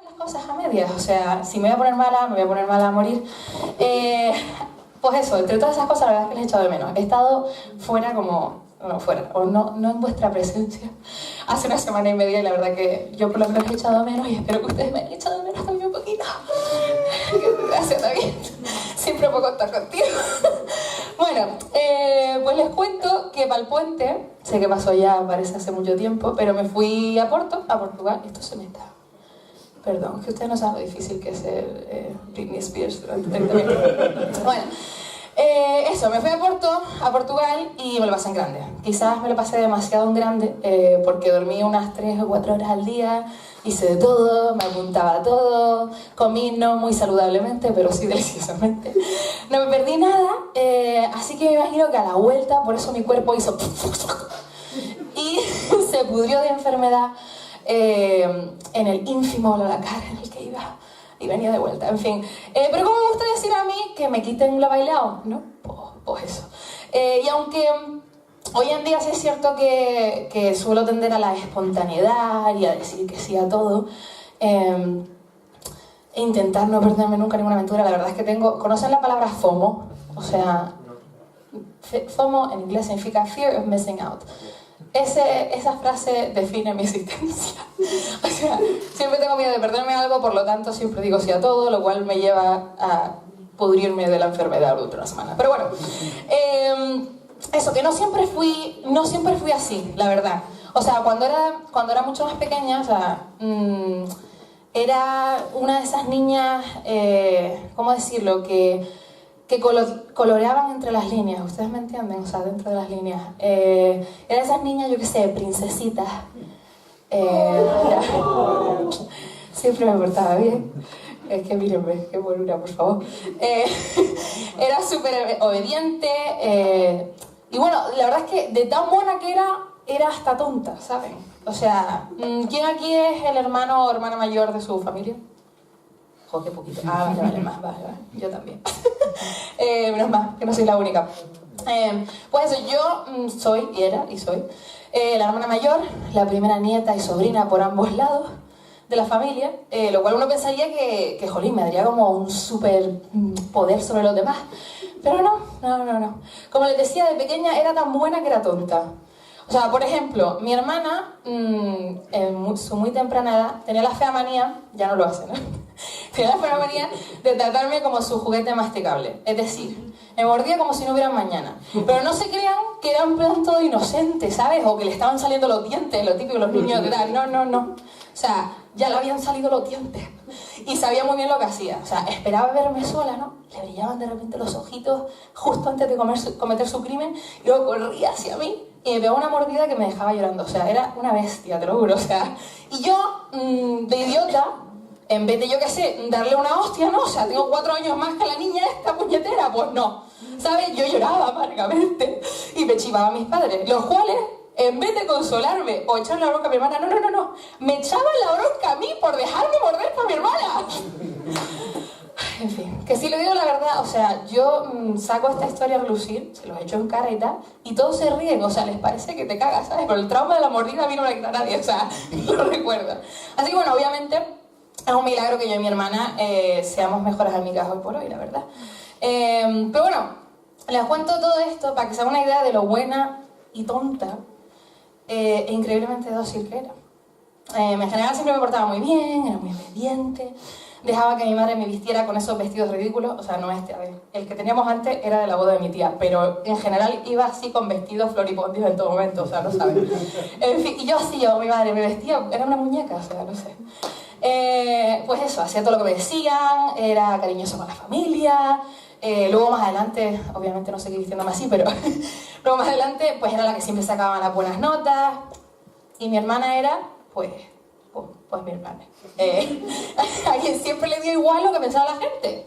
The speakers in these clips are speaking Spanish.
Las cosas a medias, o sea, si me voy a poner mala, me voy a poner mala a morir. Pues eso, entre todas esas cosas la verdad es que les he echado de menos. He estado fuera o no en vuestra presencia hace una semana y media y la verdad que yo por lo menos he echado de menos y espero que ustedes me hayan echado de menos también un poquito. Gracias, David. Siempre puedo contar contigo. Bueno, pues les cuento que para el puente, sé que pasó ya, parece hace mucho tiempo, pero me fui a Portugal. Esto se me está... Perdón, que ustedes no saben lo difícil que es ser Britney Spears durante 30 minutos. Bueno, eso, me fui a Portugal y me lo pasé en grande. Quizás me lo pasé demasiado en grande porque dormí unas 3 o 4 horas al día, hice de todo, me apuntaba a todo, comí no muy saludablemente, pero sí deliciosamente. No me perdí nada, así que me imagino que a la vuelta, por eso mi cuerpo hizo... y se pudrió de enfermedad en el ínfimo Blablacar en el que iba y venía de vuelta, en fin. Pero como me gusta decir a mí que me quiten lo bailado, ¿no? Pues eso. Y aunque hoy en día sí es cierto que suelo tender a la espontaneidad y a decir que sí a todo, e intentar no perderme nunca ninguna aventura, la verdad es que ¿conocen la palabra FOMO? O sea, FOMO en inglés significa Fear of Missing Out. Esa frase define mi existencia. O sea, siempre tengo miedo de perderme algo, por lo tanto siempre digo sí a todo, lo cual me lleva a pudrirme de la enfermedad durante una semana. Pero bueno, eso, que no siempre fui así, la verdad. O sea, cuando era mucho más pequeña, o sea, era una de esas niñas, ¿cómo decirlo? Que coloreaban entre las líneas, ¿ustedes me entienden? O sea, dentro de las líneas. Eran esas niñas, yo qué sé, princesitas. Siempre me portaba bien. Es que mírenme, qué bonita, por favor. Era súper obediente. Y bueno, la verdad es que de tan buena que era hasta tonta, ¿saben? O sea, ¿quién aquí es el hermano o hermana mayor de su familia? Joder, qué poquito. Ah, vale, vale. Yo también. Menos mal, que no soy la única. Pues eso, yo soy la hermana mayor, la primera nieta y sobrina por ambos lados de la familia, lo cual uno pensaría que jolín, me daría como un super poder sobre los demás. Pero no. Como les decía, de pequeña era tan buena que era tonta. O sea, por ejemplo, mi hermana, en su muy temprana edad, tenía la fea manía, ya no lo hace, ¿no? Tenía la fea manía de tratarme como su juguete masticable. Es decir, me mordía como si no hubiera mañana. Pero no se crean que era un plan todo inocente, ¿sabes? O que le estaban saliendo los dientes, lo típico de los niños de edad. No. O sea, ya le habían salido los dientes. Y sabía muy bien lo que hacía. O sea, esperaba verme sola, ¿no? Le brillaban de repente los ojitos justo antes de cometer su crimen. Y luego corría hacia mí y me pegó una mordida que me dejaba llorando. O sea, era una bestia, te lo juro. O sea, y yo, de idiota, en vez de, yo qué sé, darle una hostia, ¿no? O sea, tengo 4 años más que la niña esta puñetera. Pues no. ¿Sabes? Yo lloraba amargamente y me chivaba a mis padres. Los cuales, en vez de consolarme o echarle la bronca a mi hermana, no. Me echaban la bronca a mí por dejarme morder por mi hermana. En fin, que si le digo la verdad, o sea, yo saco esta historia a relucir, se los echo en cara y tal, y todos se ríen, o sea, les parece que te cagas, ¿sabes? Pero el trauma de la mordida a mí no me la quita nadie, o sea, lo recuerdo. Así que bueno, obviamente, es un milagro que yo y mi hermana seamos mejores amigas hoy por hoy, la verdad. Pero bueno, les cuento todo esto para que se hagan una idea de lo buena y tonta e increíblemente dócil que era. En general siempre me portaba muy bien, era muy obediente, dejaba que mi madre me vistiera con esos vestidos ridículos, o sea, no este, a ver, el que teníamos antes era de la boda de mi tía, pero en general iba así con vestidos floripondios en todo momento, o sea, no saben. En fin, y yo así, mi madre me vestía, era una muñeca, o sea, no sé. Pues eso, hacía todo lo que me decían, era cariñoso con la familia. Luego más adelante, obviamente no seguí vistiéndome así, pero luego más adelante pues era la que siempre sacaba las buenas notas y mi hermana era pues mi hermana, a quien siempre le dio igual lo que pensaba la gente,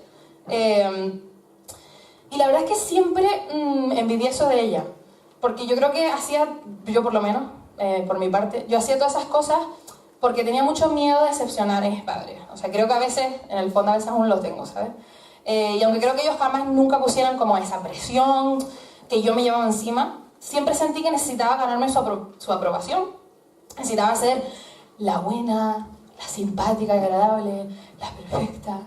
y la verdad es que siempre envidié eso de ella, porque yo creo que yo por lo menos, por mi parte, yo hacía todas esas cosas porque tenía mucho miedo de decepcionar a mis padres. O sea, creo que a veces, en el fondo a veces aún lo tengo, ¿sabes? Y aunque creo que ellos jamás nunca pusieran como esa presión que yo me llevaba encima, siempre sentí que necesitaba ganarme su aprobación. Necesitaba ser la buena, la simpática y agradable, la perfecta,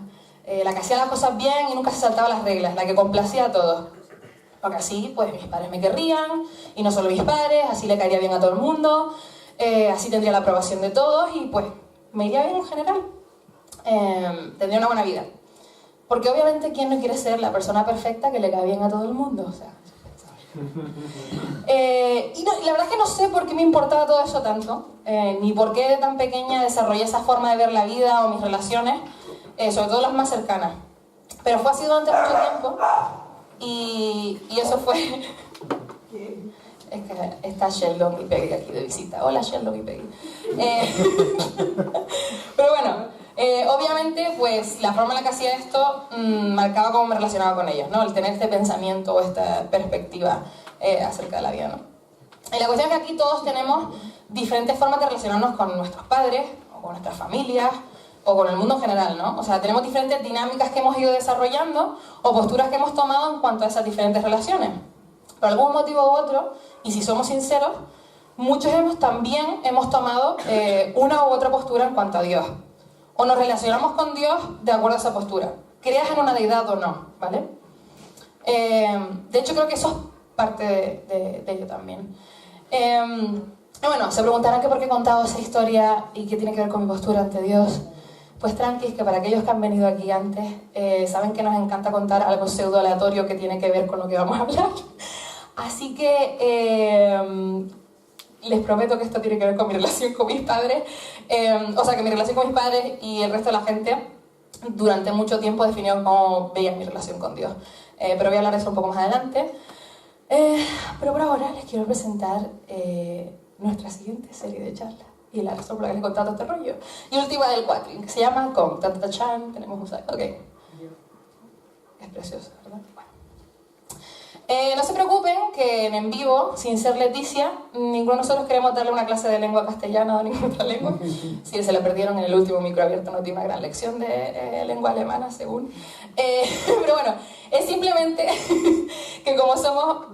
la que hacía las cosas bien y nunca se saltaba las reglas, la que complacía a todos. Porque así, pues, mis padres me querrían, y no solo mis padres, así le caería bien a todo el mundo, así tendría la aprobación de todos y, pues, me iría bien en general. Tendría una buena vida. Porque obviamente, ¿quién no quiere ser la persona perfecta que le cae bien a todo el mundo? O sea, y la verdad es que no sé por qué me importaba todo eso tanto, ni por qué de tan pequeña desarrollé esa forma de ver la vida o mis relaciones, sobre todo las más cercanas. Pero fue así durante mucho tiempo y eso fue... Es que está Sheldon y Peggy aquí de visita. Hola Sheldon y Peggy. Pero bueno, obviamente pues la forma en la que hacía esto marcaba cómo me relacionaba con ellos, ¿no? El tener este pensamiento o esta perspectiva acerca de la vida, ¿no? Y la cuestión es que aquí todos tenemos diferentes formas de relacionarnos con nuestros padres, o con nuestras familias, o con el mundo en general, ¿no? O sea, tenemos diferentes dinámicas que hemos ido desarrollando o posturas que hemos tomado en cuanto a esas diferentes relaciones. Por algún motivo u otro, y si somos sinceros, muchos también hemos tomado una u otra postura en cuanto a Dios. O nos relacionamos con Dios de acuerdo a esa postura. Creas en una deidad o no, ¿vale? De hecho, creo que eso es parte de ello también. Bueno, se preguntarán que por qué he contado esa historia y qué tiene que ver con mi postura ante Dios. Pues tranquis, que para aquellos que han venido aquí antes, saben que nos encanta contar algo pseudo aleatorio que tiene que ver con lo que vamos a hablar. Así que les prometo que esto tiene que ver con mi relación con mis padres. O sea, que mi relación con mis padres y el resto de la gente durante mucho tiempo definió cómo veía mi relación con Dios. Pero voy a hablar de eso un poco más adelante. Pero por ahora les quiero presentar nuestra siguiente serie de charlas. Y la razón por la que les he contado este rollo. Y última del Quatrin, que se llama Con Chan. Tenemos un site. Ok. Es precioso, ¿verdad? Bueno. No se preocupen que en vivo, sin ser Leticia, ninguno de nosotros queremos darle una clase de lengua castellana o ninguna otra lengua. Si se la perdieron en el último micro abierto, no tiene una gran lección de lengua alemana, según. Pero bueno, es simplemente que como somos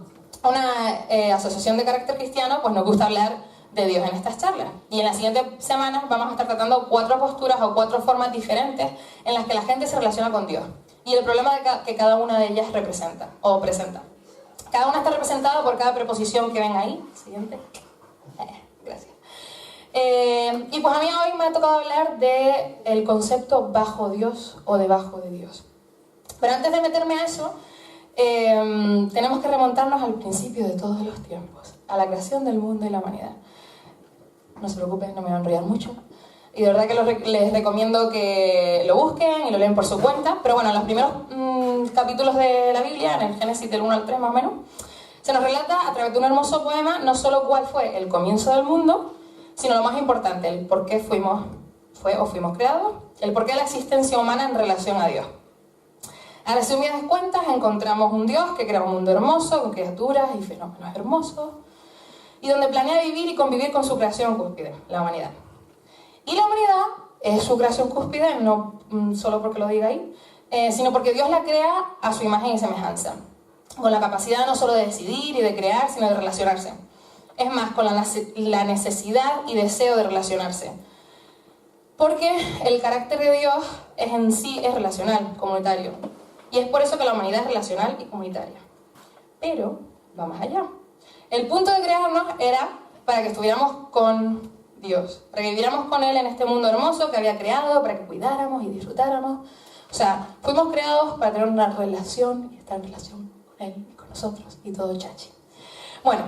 una asociación de carácter cristiano, pues nos gusta hablar de Dios en estas charlas. Y en las siguientes semanas vamos a estar tratando 4 posturas o 4 formas diferentes en las que la gente se relaciona con Dios. Y el problema que cada una de ellas representa o presenta. Cada una está representada por cada preposición que ven ahí. Siguiente. Gracias. Y pues a mí hoy me ha tocado hablar del concepto bajo Dios o debajo de Dios. Pero antes de meterme a eso, tenemos que remontarnos al principio de todos los tiempos, a la creación del mundo y la humanidad. No se preocupen, no me voy a enrollar mucho. Y de verdad que les recomiendo que lo busquen y lo leen por su cuenta. Pero bueno, en los primeros capítulos de la Biblia, en el Génesis del 1 al 3 más o menos, se nos relata a través de un hermoso poema no solo cuál fue el comienzo del mundo, sino lo más importante, el por qué fuimos creados, el por qué la existencia humana en relación a Dios. A resumidas cuentas, encontramos un Dios que crea un mundo hermoso, con criaturas y fenómenos hermosos, y donde planea vivir y convivir con su creación cúspide, la humanidad. Y la humanidad es su creación cúspide, no solo porque lo diga ahí, sino porque Dios la crea a su imagen y semejanza, con la capacidad no solo de decidir y de crear, sino de relacionarse. Es más, con la necesidad y deseo de relacionarse. Porque el carácter de Dios en sí es relacional, comunitario. Y es por eso que la humanidad es relacional y comunitaria. Pero va más allá. El punto de crearnos era para que estuviéramos con Dios, para que viviéramos con Él en este mundo hermoso que había creado, para que cuidáramos y disfrutáramos. O sea, fuimos creados para tener una relación y estar en relación con Él y con nosotros y todo chachi. Bueno,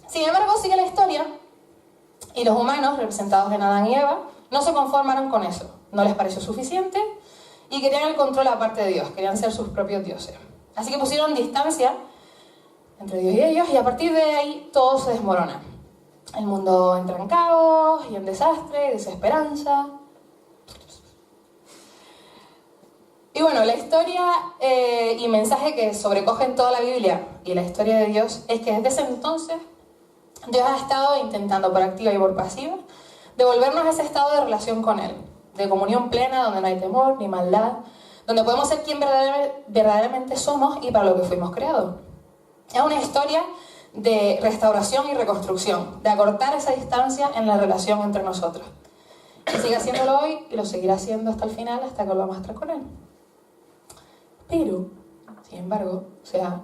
sin embargo sigue la historia y los humanos, representados en Adán y Eva, no se conformaron con eso. No les pareció suficiente y querían el control aparte de Dios, querían ser sus propios dioses. Así que pusieron distancia entre Dios y ellos y a partir de ahí todo se desmorona. El mundo entra en caos y en desastre y desesperanza. Y bueno, la historia y mensaje que sobrecogen toda la Biblia y la historia de Dios es que desde ese entonces Dios ha estado intentando por activa y por pasiva devolvernos a ese estado de relación con Él, de comunión plena, donde no hay temor ni maldad, donde podemos ser quien verdaderamente somos y para lo que fuimos creados. Es una historia de restauración y reconstrucción, de acortar esa distancia en la relación entre nosotros. Sigue haciéndolo hoy y lo seguirá haciendo hasta el final, hasta que volvamos a estar con Él. Pero, sin embargo, o sea,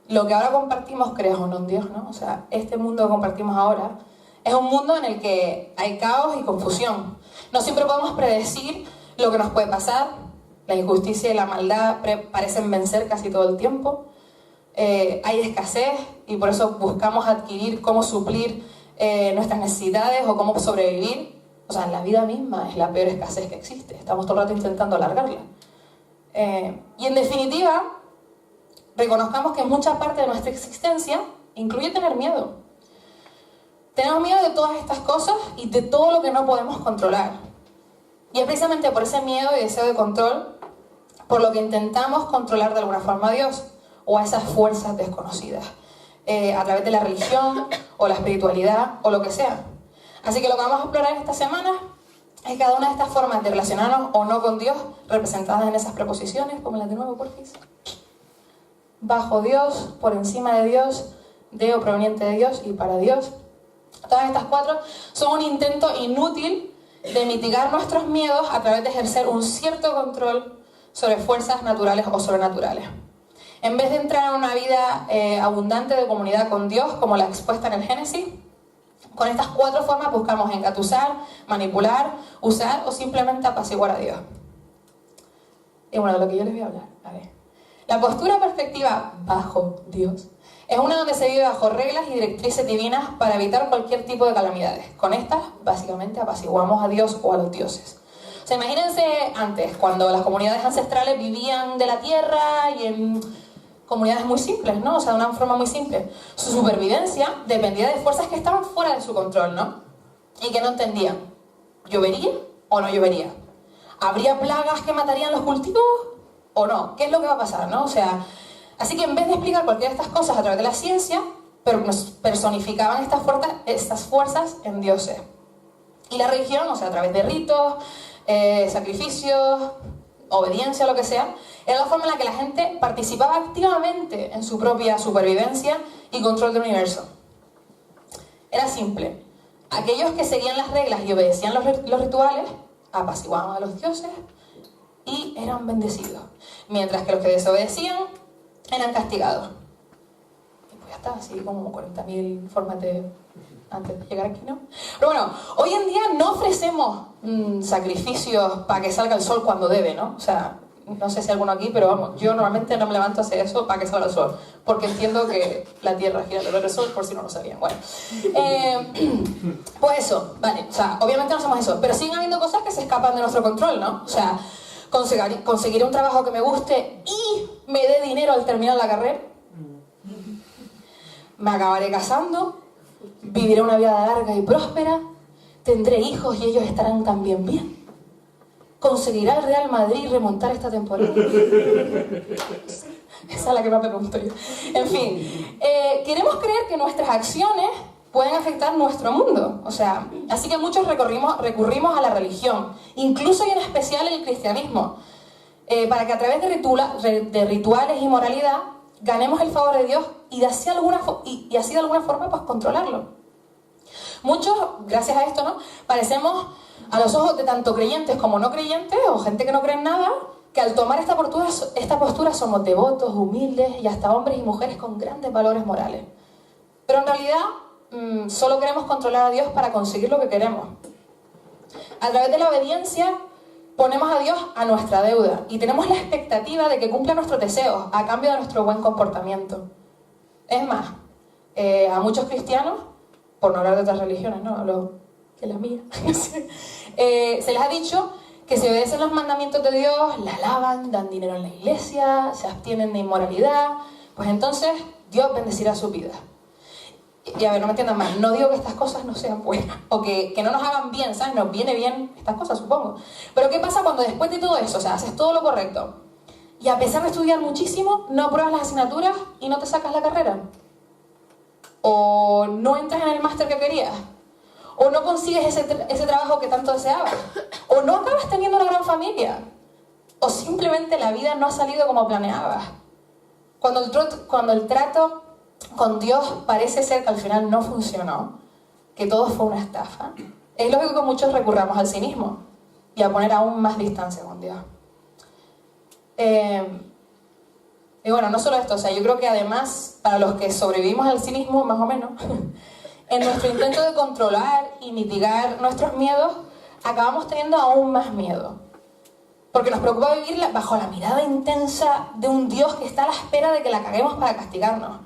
lo que ahora compartimos, creas o no en Dios, ¿no? O sea, este mundo que compartimos ahora es un mundo en el que hay caos y confusión. No siempre podemos predecir lo que nos puede pasar. La injusticia y la maldad parecen vencer casi todo el tiempo. Hay escasez y por eso buscamos adquirir cómo suplir nuestras necesidades o cómo sobrevivir. O sea, la vida misma es la peor escasez que existe. Estamos todo el rato intentando alargarla. Y en definitiva, reconozcamos que mucha parte de nuestra existencia incluye tener miedo. Tenemos miedo de todas estas cosas y de todo lo que no podemos controlar. Y es precisamente por ese miedo y deseo de control por lo que intentamos controlar de alguna forma a Dios o a esas fuerzas desconocidas, a través de la religión o la espiritualidad o lo que sea. Así que lo que vamos a explorar esta semana es cada una de estas formas de relacionarnos o no con Dios, representadas en esas preposiciones, como las de nuevo, porfis. Bajo Dios, por encima de Dios, de o proveniente de Dios y para Dios. Todas estas 4 son un intento inútil de mitigar nuestros miedos a través de ejercer un cierto control sobre fuerzas naturales o sobrenaturales. En vez de entrar en una vida abundante de comunidad con Dios, como la expuesta en el Génesis, con estas 4 formas buscamos engatusar, manipular, usar o simplemente apaciguar a Dios. Y bueno, de lo que yo les voy a hablar, a ver. La postura perspectiva bajo Dios es una donde se vive bajo reglas y directrices divinas para evitar cualquier tipo de calamidades. Con estas, básicamente, apaciguamos a Dios o a los dioses. O sea, imagínense antes, cuando las comunidades ancestrales vivían de la tierra y en comunidades muy simples, ¿no? O sea, de una forma muy simple. Su supervivencia dependía de fuerzas que estaban fuera de su control, ¿no? Y que no entendían. ¿Llovería o no llovería? ¿Habría plagas que matarían los cultivos o no? ¿Qué es lo que va a pasar, no? O sea, así que en vez de explicar cualquiera de estas cosas a través de la ciencia, pero nos personificaban estas fuerzas en dioses. Y la religión, o sea, a través de ritos, sacrificios, obediencia, lo que sea, era la forma en la que la gente participaba activamente en su propia supervivencia y control del universo. Era simple. Aquellos que seguían las reglas y obedecían los rituales apaciguaban a los dioses y eran bendecidos, mientras que los que desobedecían eran castigados. Y pues ya está, así como 40.000 formas de antes de llegar aquí, ¿no? Pero bueno, hoy en día no ofrecemos sacrificios para que salga el sol cuando debe, ¿no? O sea, no sé si alguno aquí, pero vamos, yo normalmente no me levanto a hacer eso para que salga el sol, porque entiendo que la Tierra gira alrededor del sol, por si no lo sabían. Bueno, pues eso, vale, o sea, obviamente no hacemos eso, pero siguen habiendo cosas que se escapan de nuestro control, ¿no? O sea, conseguiré un trabajo que me guste y me dé dinero al terminar la carrera. Me acabaré casando, viviré una vida larga y próspera, tendré hijos y ellos estarán también bien. ¿Conseguirá el Real Madrid remontar esta temporada? Esa es la que más me pregunto yo. En fin, queremos creer que nuestras acciones pueden afectar nuestro mundo. O sea, así que muchos recurrimos a la religión, incluso y en especial el cristianismo, para que a través de rituales y moralidad ganemos el favor de Dios y así de alguna forma pues controlarlo. Muchos, gracias a esto, ¿no?, parecemos a los ojos de tanto creyentes como no creyentes o gente que no cree en nada, que al tomar esta postura somos devotos, humildes y hasta hombres y mujeres con grandes valores morales. Pero en realidad solo queremos controlar a Dios para conseguir lo que queremos. A través de la obediencia ponemos a Dios a nuestra deuda y tenemos la expectativa de que cumpla nuestros deseos a cambio de nuestro buen comportamiento. Es más, a muchos cristianos, por no hablar de otras religiones, no hablo de la mía, se les ha dicho que si obedecen los mandamientos de Dios, la alaban, dan dinero en la iglesia, se abstienen de inmoralidad, pues entonces Dios bendecirá su vida. Y a ver, no me entiendan mal, no digo que estas cosas no sean buenas, o que no nos hagan bien, ¿sabes? Nos viene bien estas cosas, supongo. Pero ¿qué pasa cuando después de todo eso, o sea, haces todo lo correcto, y a pesar de estudiar muchísimo, no apruebas las asignaturas y no te sacas la carrera? ¿O no entras en el máster que querías? ¿O no consigues ese trabajo que tanto deseabas? ¿O no acabas teniendo una gran familia? ¿O simplemente la vida no ha salido como planeabas? Cuando el trato con Dios parece ser que al final no funcionó, que todo fue una estafa, es lógico que muchos recurramos al cinismo y a poner aún más distancia con Dios. Y bueno, no solo esto, o sea, yo creo que además, para los que sobrevivimos al cinismo, más o menos, en nuestro intento de controlar y mitigar nuestros miedos, acabamos teniendo aún más miedo. Porque nos preocupa vivir bajo la mirada intensa de un Dios que está a la espera de que la caguemos para castigarnos.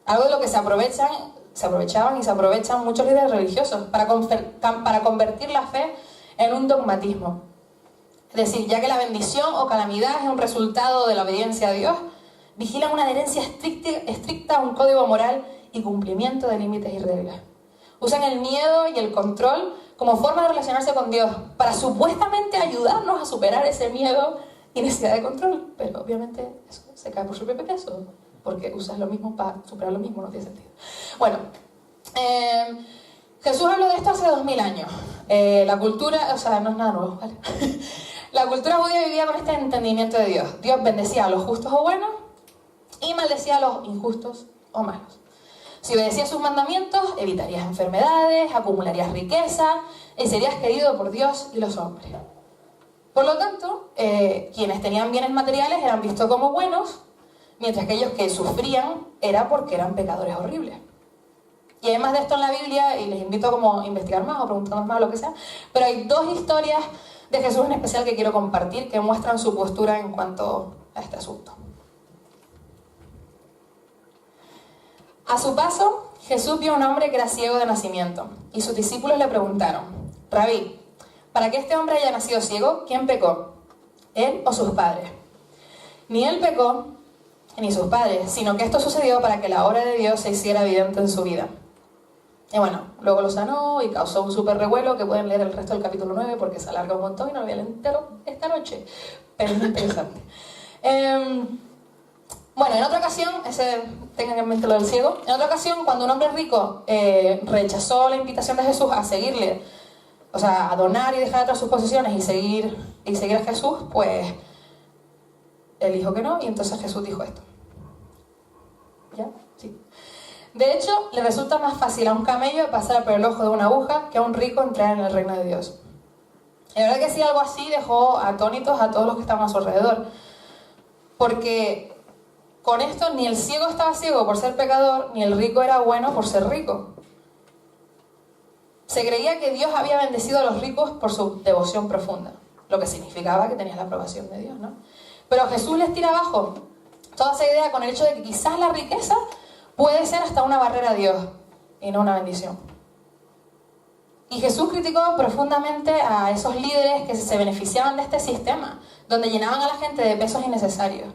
Algo de lo que se aprovechaban y se aprovechan muchos líderes religiosos para convertir la fe en un dogmatismo. Es decir, ya que la bendición o calamidad es un resultado de la obediencia a Dios, vigilan una adherencia estricta a un código moral y cumplimiento de límites y reglas. Usan el miedo y el control como forma de relacionarse con Dios para supuestamente ayudarnos a superar ese miedo y necesidad de control. Pero obviamente eso se cae por su propio peso, porque usas lo mismo para superar lo mismo, no tiene sentido. Bueno, Jesús habló de esto hace 2000 años. La cultura, o sea, no es nada nuevo, ¿vale? La cultura judía vivía con este entendimiento de Dios. Dios bendecía a los justos o buenos y maldecía a los injustos o malos. Si obedecías sus mandamientos, evitarías enfermedades, acumularías riqueza y serías querido por Dios y los hombres. Por lo tanto, quienes tenían bienes materiales eran vistos como buenos, mientras que aquellos que sufrían era porque eran pecadores horribles. Y además de esto en la Biblia, y les invito a investigar más o preguntarnos más o lo que sea, pero hay dos historias de Jesús en especial que quiero compartir que muestran su postura en cuanto a este asunto. A su paso, Jesús vio a un hombre que era ciego de nacimiento, y sus discípulos le preguntaron: Rabí, para que este hombre haya nacido ciego, ¿quién pecó? ¿Él o sus padres? Ni él pecó, ni sus padres, sino que esto sucedió para que la obra de Dios se hiciera evidente en su vida. Y bueno, luego lo sanó y causó un súper revuelo que pueden leer el resto del capítulo 9 porque se alarga un montón y no lo voy a leer entero esta noche, pero es muy interesante. Bueno, en otra ocasión, tengan en mente lo del ciego, en otra ocasión cuando un hombre rico rechazó la invitación de Jesús a seguirle, o sea, a donar y dejar atrás sus posesiones y seguir a Jesús, pues él dijo que no y entonces Jesús dijo esto. ¿Ya? Sí. De hecho, le resulta más fácil a un camello pasar por el ojo de una aguja que a un rico entrar en el reino de Dios. Y la verdad que sí, algo así dejó atónitos a todos los que estaban a su alrededor. Porque con esto ni el ciego estaba ciego por ser pecador, ni el rico era bueno por ser rico. Se creía que Dios había bendecido a los ricos por su devoción profunda, lo que significaba que tenías la aprobación de Dios, ¿no? Pero Jesús les tira abajo toda esa idea con el hecho de que quizás la riqueza puede ser hasta una barrera a Dios y no una bendición. Y Jesús criticó profundamente a esos líderes que se beneficiaban de este sistema, donde llenaban a la gente de pesos innecesarios.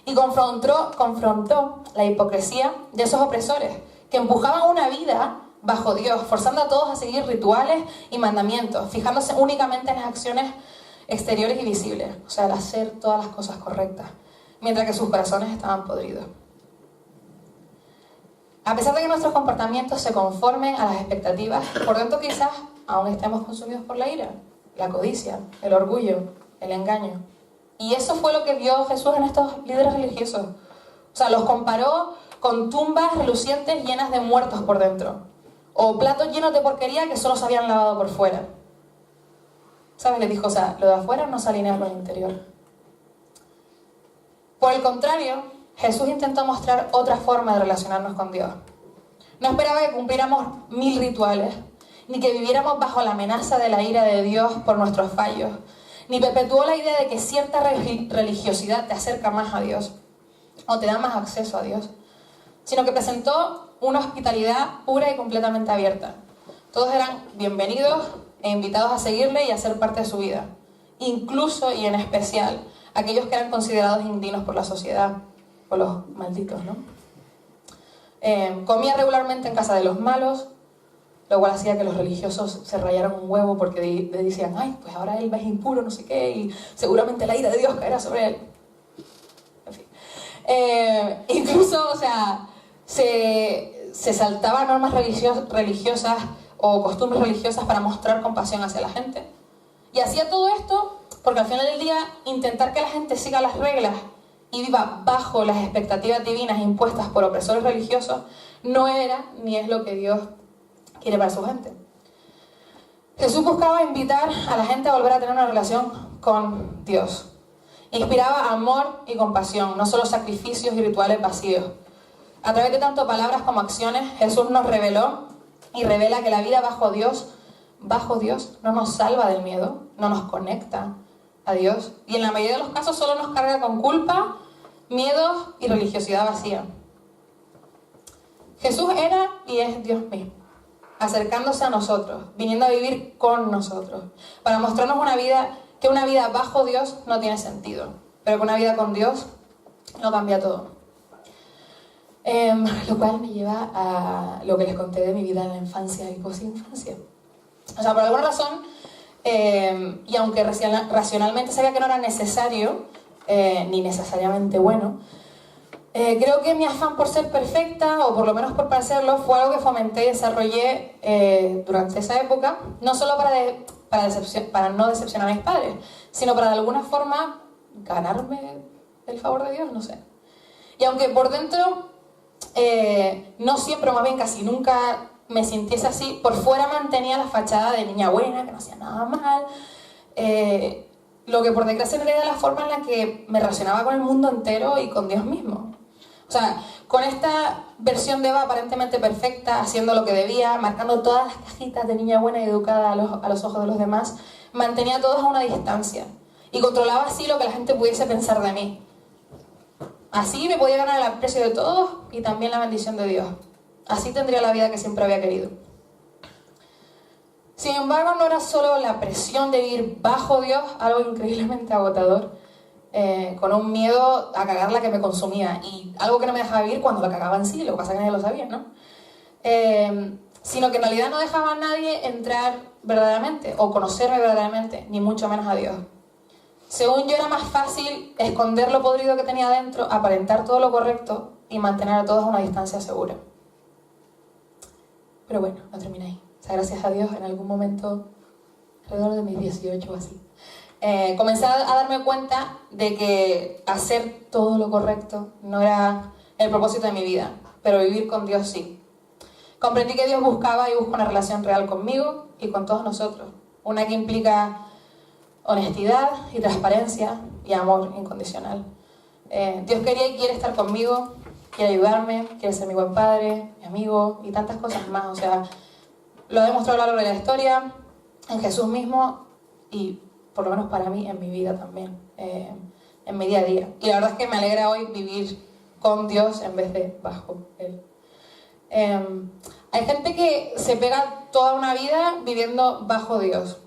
Y confrontó la hipocresía de esos opresores, que empujaban una vida bajo Dios, forzando a todos a seguir rituales y mandamientos, fijándose únicamente en las acciones exteriores y visibles, o sea, el hacer todas las cosas correctas, mientras que sus corazones estaban podridos. A pesar de que nuestros comportamientos se conformen a las expectativas, por dentro quizás aún estemos consumidos por la ira, la codicia, el orgullo, el engaño. Y eso fue lo que vio Jesús en estos líderes religiosos. O sea, los comparó con tumbas relucientes llenas de muertos por dentro, o platos llenos de porquería que solo se habían lavado por fuera. ¿Sabes? Les dijo, o sea, lo de afuera no se alinea con el interior. Por el contrario, Jesús intentó mostrar otra forma de relacionarnos con Dios. No esperaba que cumpliéramos 1000 rituales, ni que viviéramos bajo la amenaza de la ira de Dios por nuestros fallos, ni perpetuó la idea de que cierta religiosidad te acerca más a Dios, o te da más acceso a Dios, sino que presentó una hospitalidad pura y completamente abierta. Todos eran bienvenidos e invitados a seguirle y a ser parte de su vida, incluso y en especial aquellos que eran considerados indignos por la sociedad, por los malditos, ¿no? Comía regularmente en casa de los malos, lo cual hacía que los religiosos se rayaran un huevo porque le decían, ay, pues ahora él es impuro, no sé qué, y seguramente la ira de Dios caerá sobre él. En fin. Incluso, o sea, se saltaban normas religiosas o costumbres religiosas para mostrar compasión hacia la gente. Y hacía todo esto porque al final del día intentar que la gente siga las reglas y viva bajo las expectativas divinas impuestas por opresores religiosos no era ni es lo que Dios quiere para su gente. Jesús buscaba invitar a la gente a volver a tener una relación con Dios. Inspiraba amor y compasión, no solo sacrificios y rituales vacíos. A través de tanto palabras como acciones, Jesús nos reveló y revela que la vida bajo Dios no nos salva del miedo, no nos conecta a Dios y en la mayoría de los casos solo nos carga con culpa, miedos y religiosidad vacía. Jesús era y es Dios mismo, acercándose a nosotros, viniendo a vivir con nosotros, para mostrarnos que una vida bajo Dios no tiene sentido, pero que una vida con Dios lo cambia todo. Lo cual me lleva a lo que les conté de mi vida en la infancia y posinfancia. O sea, por alguna razón, y aunque racionalmente sabía que no era necesario, ni necesariamente bueno, creo que mi afán por ser perfecta, o por lo menos por parecerlo, fue algo que fomenté y desarrollé durante esa época, no solo para no decepcionar a mis padres, sino para de alguna forma ganarme el favor de Dios, no sé. Y aunque por dentro no siempre, más bien casi nunca me sintiese así, por fuera mantenía la fachada de niña buena, que no hacía nada mal, lo que por desgracia no era la forma en la que me relacionaba con el mundo entero y con Dios mismo. O sea, con esta versión de Eva aparentemente perfecta, haciendo lo que debía, marcando todas las cajitas de niña buena y educada a los ojos de los demás, mantenía a todos a una distancia y controlaba así lo que la gente pudiese pensar de mí. Así me podía ganar el aprecio de todos y también la bendición de Dios. Así tendría la vida que siempre había querido. Sin embargo, no era solo la presión de vivir bajo Dios, algo increíblemente agotador, con un miedo a cagarla que me consumía y algo que no me dejaba vivir cuando la cagaba en sí, lo que pasa es que nadie lo sabía, ¿no? Sino que en realidad no dejaba a nadie entrar verdaderamente o conocerme verdaderamente, ni mucho menos a Dios. Según yo era más fácil esconder lo podrido que tenía dentro, aparentar todo lo correcto y mantener a todos a una distancia segura. Pero bueno, no termina ahí. O sea, gracias a Dios, en algún momento, alrededor de mis 18 o así, comencé a darme cuenta de que hacer todo lo correcto no era el propósito de mi vida, pero vivir con Dios sí. Comprendí que Dios buscaba y busca una relación real conmigo y con todos nosotros. Una que implica honestidad y transparencia y amor incondicional. Dios quería y quiere estar conmigo, quiere ayudarme, quiere ser mi buen padre, mi amigo y tantas cosas más. O sea, lo ha demostrado a lo largo de la historia, en Jesús mismo y por lo menos para mí en mi vida también, en mi día a día. Y la verdad es que me alegra hoy vivir con Dios en vez de bajo Él. Hay gente que se pega toda una vida viviendo bajo Dios,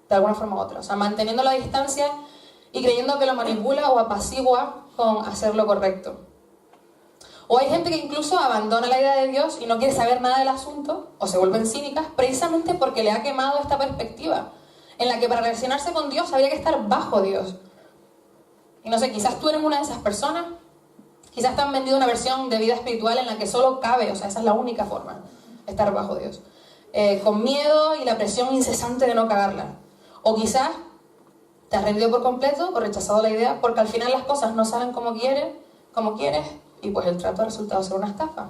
de alguna forma u otra, o sea, manteniendo la distancia y creyendo que lo manipula o apacigua con hacer lo correcto. O hay gente que incluso abandona la idea de Dios y no quiere saber nada del asunto, o se vuelven cínicas, precisamente porque le ha quemado esta perspectiva, en la que para relacionarse con Dios habría que estar bajo Dios. Y no sé, quizás tú eres una de esas personas, quizás te han vendido una versión de vida espiritual en la que solo cabe, o sea, esa es la única forma, estar bajo Dios. Con miedo y la presión incesante de no cagarla. O quizás te has rendido por completo o rechazado la idea porque al final las cosas no salen como quieres y pues el trato ha resultado ser una estafa.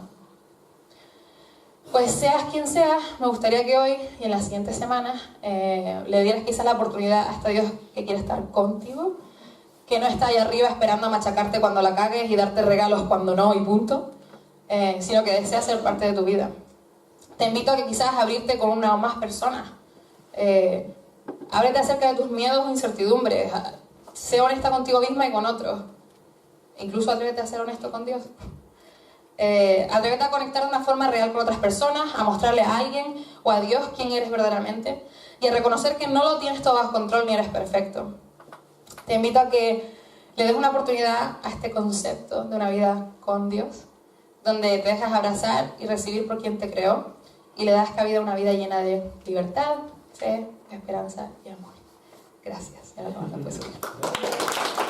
Pues seas quien seas, me gustaría que hoy y en las siguientes semanas le dieras quizás la oportunidad a este Dios que quiere estar contigo, que no está ahí arriba esperando a machacarte cuando la cagues y darte regalos cuando no y punto, sino que desea ser parte de tu vida. Te invito a que quizás abrirte con una o más personas. Ábrete acerca de tus miedos e incertidumbres. Sé honesta contigo misma y con otros. Incluso atrévete a ser honesto con Dios. Atrévete a conectar de una forma real con otras personas, a mostrarle a alguien o a Dios quién eres verdaderamente y a reconocer que no lo tienes todo bajo control ni eres perfecto. Te invito a que le des una oportunidad a este concepto de una vida con Dios, donde te dejas abrazar y recibir por quien te creó y le das cabida a una vida llena de libertad, fe, esperanza y amor. Gracias. Y ahora vamos a